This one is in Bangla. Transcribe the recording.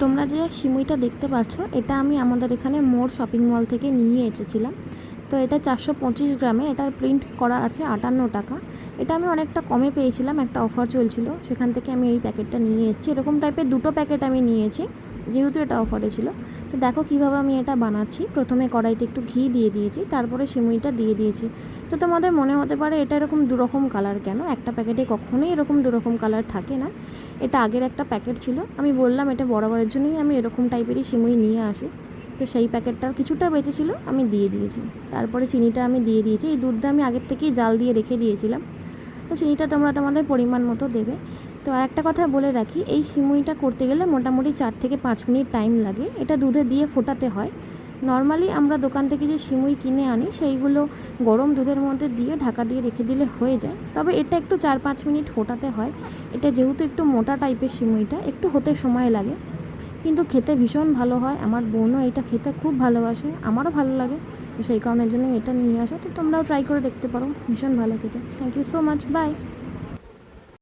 তোমরা যে সিমুইটা দেখতে পাচ্ছ, এটা আমি আমাদের এখানে মোর শপিং মল থেকে নিয়ে এসেছিলাম। তো এটা 425 গ্রামে, এটার প্রিন্ট করা আছে 58 টাকা। এটা আমি অনেকটা কমে পেয়েছিলাম, একটা অফার চলছিল, সেখান থেকে আমি এই প্যাকেটটা নিয়ে এসেছি। এরকম টাইপের দুটো প্যাকেট আমি নিয়েছি, যেহেতু এটা অফারে ছিল। তো দেখো কীভাবে আমি এটা বানাচ্ছি। প্রথমে কড়াইতে একটু ঘি দিয়ে দিয়েছি, তারপরে সিমুইটা দিয়ে দিয়েছি। তো তোমাদের মনে হতে পারে এটা এরকম দুরকম কালার কেন, একটা প্যাকেটে কখনোই এরকম দুরকম কালার থাকে না। এটা আগের একটা প্যাকেট ছিল, আমি বললাম এটা বরাবরের জন্যই আমি এরকম টাইপেরই সিমুই নিয়ে আসি। তো সেই প্যাকেটটার কিছুটা বেঁচেছিল, আমি দিয়ে দিয়েছি। তারপরে চিনিটা আমি দিয়ে দিয়েছি। এই দুধটা আমি আগের থেকেই জাল দিয়ে রেখে দিয়েছিলাম। তো চিনিটা তোমরা তোমাদের পরিমাণ মতো দেবে। তো আর একটা কথা বলে রাখি, এই সিমুইটা করতে গেলে মোটামুটি 4 থেকে 5 মিনিট টাইম লাগে। এটা দুধে দিয়ে ফোটাতে হয়। নর্মালি আমরা দোকান থেকে যে সিমুই কিনে আনি, সেইগুলো গরম দুধের মধ্যে দিয়ে ঢাকা দিয়ে রেখে দিলে হয়ে যায়। তবে এটা একটু 4-5 মিনিট ফোটাতে হয়। এটা যেহেতু একটু মোটা টাইপের সিমুইটা, একটু হতে সময় লাগে, কিন্তু খেতে ভীষণ ভালো হয়। আমার বোনও এটা খেতে খুব ভালোবাসে, আমারও ভালো লাগে। তো সেই কারণের জন্য এটা নিয়ে আসা। তো তোমরাও ট্রাই করে দেখতে পারো, ভীষণ ভালো খেতে। Thank you so much, by.